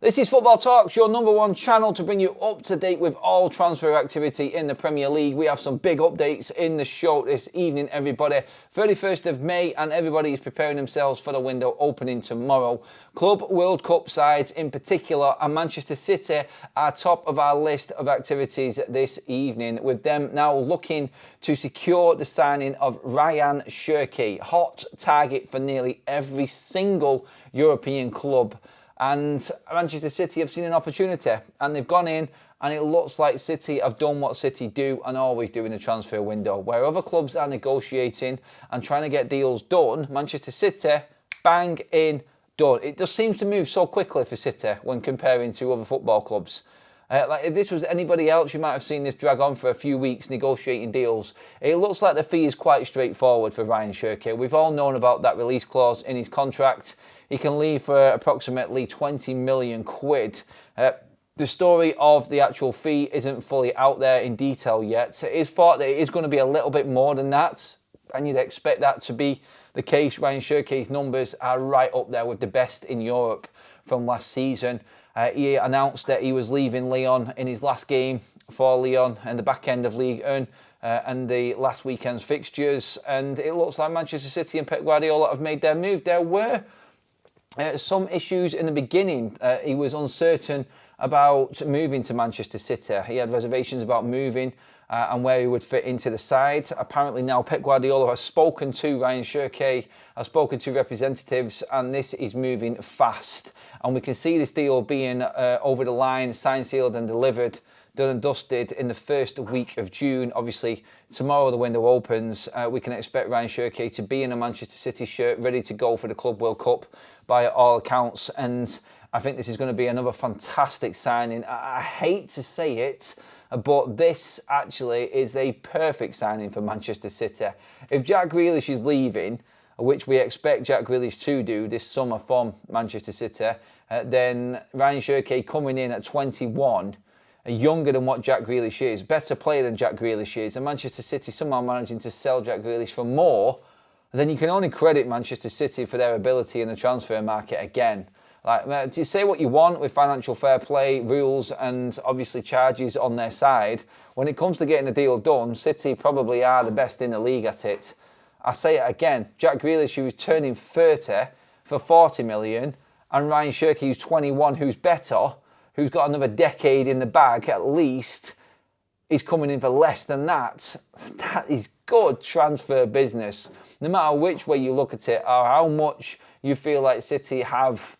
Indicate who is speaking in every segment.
Speaker 1: This is Football Talks, your number one channel to bring you up to date with all transfer activity in the Premier League. We have some big updates in the show this evening, everybody. 31st of May, and everybody is preparing themselves for the window opening tomorrow. Club World Cup sides in particular, and Manchester City are top of our list of activities this evening, with them now looking to secure the signing of Rayan Cherki, hot target for nearly every single European club. And Manchester City have seen an opportunity, and they've gone in, and it looks like City have done what City do and always do in the transfer window. Where other clubs are negotiating and trying to get deals done, Manchester City, bang, in, done. It just seems to move so quickly for City when comparing to other football clubs. Like if this was anybody else, you might have seen this drag on for a few weeks negotiating deals. It looks like the fee is quite straightforward for Rayan Cherki. We've all known about that release clause in his contract. He can leave for approximately 20 million quid. The story of the actual fee isn't fully out there in detail yet. It is thought that it is going to be a little bit more than that, and you'd expect that to be the case. Rayan Cherki's numbers are right up there with the best in Europe from last season. He announced that he was leaving Lyon in his last game for Lyon and the back end of Ligue 1 and the last weekend's fixtures, and it looks like Manchester City and Pep Guardiola have made their move. There were some issues in the beginning. He was uncertain about moving to Manchester City. He had reservations about moving and where he would fit into the side. Apparently now Pep Guardiola has spoken to Rayan Cherki, has spoken to representatives, and this is moving fast. And we can see this deal being over the line, signed, sealed and delivered, done and dusted in the first week of June. Obviously, tomorrow the window opens. We can expect Rayan Cherki to be in a Manchester City shirt, ready to go for the Club World Cup by all accounts. And I think this is going to be another fantastic signing. I hate to say it, but this actually is a perfect signing for Manchester City. If Jack Grealish is leaving, which we expect Jack Grealish to do this summer from Manchester City, then Rayan Cherki coming in at 21, younger than what Jack Grealish is, better player than Jack Grealish is, and Manchester City somehow managing to sell Jack Grealish for more, then you can only credit Manchester City for their ability in the transfer market again. Like, you say what you want with financial fair play, rules, and obviously charges on their side. When it comes to getting a deal done, City probably are the best in the league at it. I say it again, Jack Grealish, who's turning 30 for 40 million, and Rayan Cherki, who's 21, who's better, who's got another decade in the bag at least, is coming in for less than that. That is good transfer business. No matter which way you look at it, or how much you feel like City have,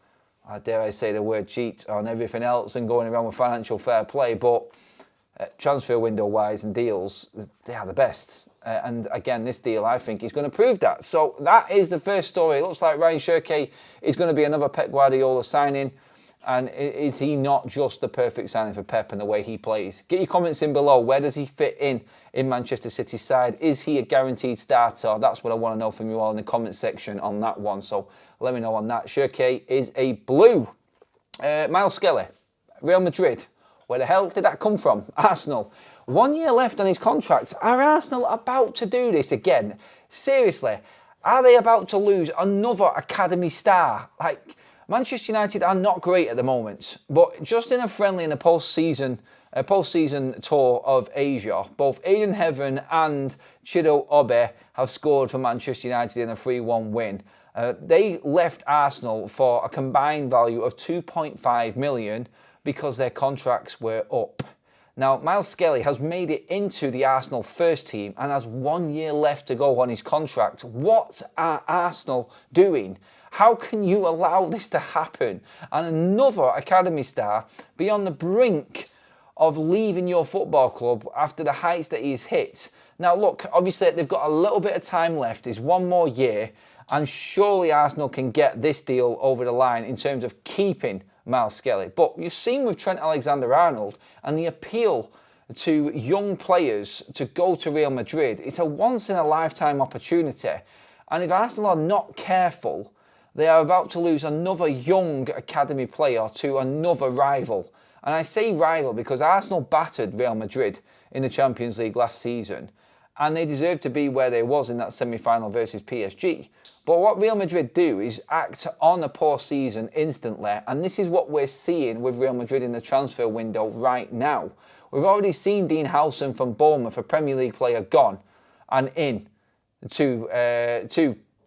Speaker 1: dare I say the word cheat, on everything else and going around with financial fair play, but transfer window wise and deals, they are the best. And again, this deal, I think, is going to prove that. So that is the first story. It looks like Rayan Cherki is going to be another Pep Guardiola signing. And is he not just the perfect signing for Pep and the way he plays? Get your comments in below. Where does he fit in Manchester City's side? Is he a guaranteed starter? That's what I want to know from you all in the comment section on that one. So let me know on that. Cherki is a blue. Miles Skelly, Real Madrid. Where the hell did that come from? Arsenal. 1 year left on his contract. Are Arsenal about to do this again? Seriously, are they about to lose another academy star? Like, Manchester United are not great at the moment, but just in a friendly and a post-season tour of Asia, both Aiden Heaven and Chido Obe have scored for Manchester United in a 3-1 win. They left Arsenal for a combined value of 2.5 million because their contracts were up. Now, Miles Skelly has made it into the Arsenal first team and has 1 year left to go on his contract. What are Arsenal doing? How can you allow this to happen? And another academy star be on the brink of leaving your football club after the heights that he's hit. Now, look, obviously they've got a little bit of time left. It's 1 more year, and surely Arsenal can get this deal over the line in terms of keeping Miles Skelly. But you've seen with Trent Alexander-Arnold and the appeal to young players to go to Real Madrid. It's a once-in-a-lifetime opportunity. And if Arsenal are not careful, they are about to lose another young academy player to another rival. And I say rival because Arsenal battered Real Madrid in the Champions League last season. and they deserve to be where they was in that semi-final versus PSG. But what Real Madrid do is act on a poor season instantly, and this is what we're seeing with Real Madrid in the transfer window right now. We've already seen Dean Howson from Bournemouth, a Premier League player, gone and in to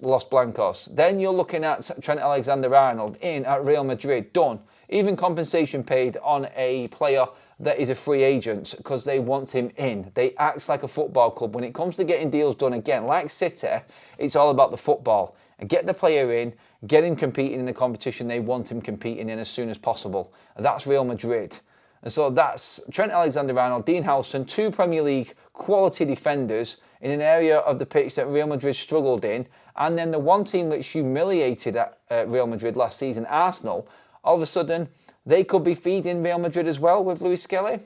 Speaker 1: Los Blancos. Then you're looking at Trent Alexander-Arnold in at Real Madrid, done. Even compensation paid on a player that is a free agent because they want him in. They act like a football club. When it comes to getting deals done, again, like City, it's all about the football. And get the player in, get him competing in the competition they want him competing in as soon as possible. And that's Real Madrid. And so that's Trent Alexander-Arnold, Dean Howson, 2 Premier League quality defenders in an area of the pitch that Real Madrid struggled in. And then the one team which humiliated at Real Madrid last season, Arsenal, all of a sudden, they could be feeding Real Madrid as well with Luis Skelly.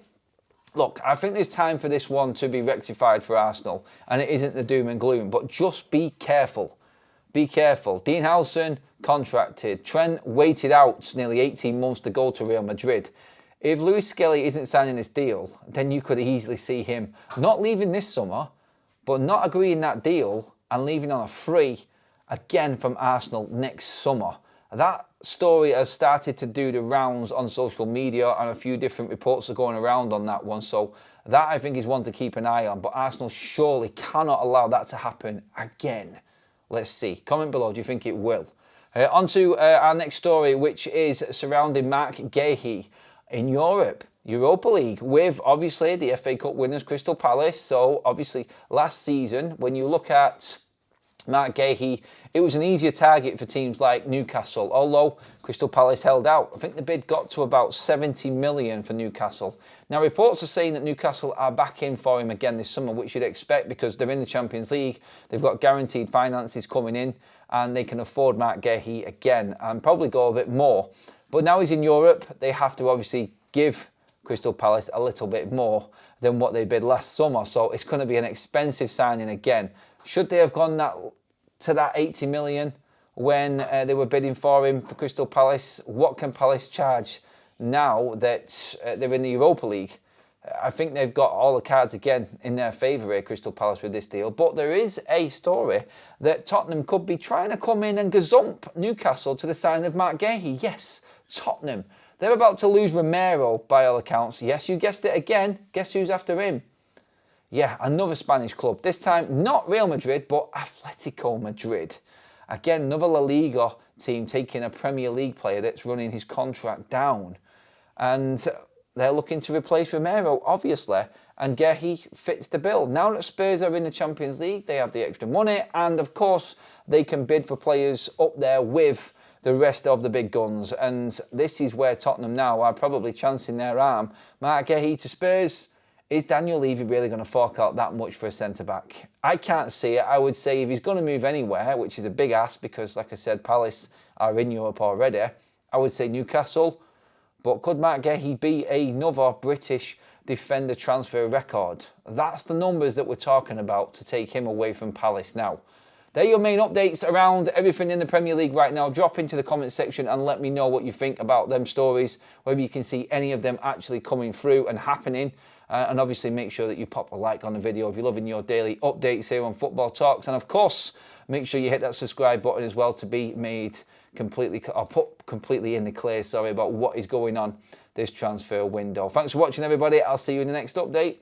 Speaker 1: Look, I think there's time for this one to be rectified for Arsenal, and it isn't the doom and gloom, but just be careful. Be careful. Dean Howson, contracted. Trent waited out nearly 18 months to go to Real Madrid. If Luis Skelly isn't signing this deal, then you could easily see him not leaving this summer, but not agreeing that deal and leaving on a free again from Arsenal next summer. That story has started to do the rounds on social media, and a few different reports are going around on that one. So that, I think, is one to keep an eye on. But Arsenal surely cannot allow that to happen again. Let's see. Comment below. Do you think it will? On to our next story, which is surrounding Marc Guéhi in Europe. Europa League with, obviously, the FA Cup winners, Crystal Palace. So, obviously, last season, when you look at Marc Guéhi, it was an easier target for teams like Newcastle, although Crystal Palace held out. I think the bid got to about 70 million for Newcastle. Now, reports are saying that Newcastle are back in for him again this summer, which you'd expect because they're in the Champions League. They've got guaranteed finances coming in, and they can afford Marc Guéhi again and probably go a bit more. But now he's in Europe, they have to obviously give Crystal Palace a little bit more than what they bid last summer. So it's going to be an expensive signing again. Should they have gone to that 80 million when they were bidding for him for Crystal Palace? What can Palace charge now that they're in the Europa League? I think they've got all the cards again in their favour here, Crystal Palace, with this deal. But there is a story that Tottenham could be trying to come in and gazump Newcastle to the signing of Marc Guéhi. Yes, Tottenham. They're about to lose Romero, by all accounts. Yes, you guessed it again. Guess who's after him? Yeah, another Spanish club. This time, not Real Madrid, but Atletico Madrid. Again, another La Liga team taking a Premier League player that's running his contract down. And they're looking to replace Romero, obviously. And Guéhi fits the bill. Now that Spurs are in the Champions League, they have the extra money. And, of course, they can bid for players up there with the rest of the big guns. And this is where Tottenham now are probably chancing their arm. Marc Guéhi to Spurs. Is Daniel Levy really going to fork out that much for a centre-back? I can't see it. I would say if he's going to move anywhere, which is a big ask because, like I said, Palace are in Europe already, I would say Newcastle. But could Marc Guéhi be another British defender transfer record? That's the numbers that we're talking about to take him away from Palace now. They're your main updates around everything in the Premier League right now. Drop into the comment section and let me know what you think about them stories, whether you can see any of them actually coming through and happening. And obviously make sure that you pop a like on the video if you're loving your daily updates here on Football Talks. And of course, make sure you hit that subscribe button as well to be made completely, or put completely in the clear, about what is going on this transfer window. Thanks for watching, everybody. I'll see you in the next update.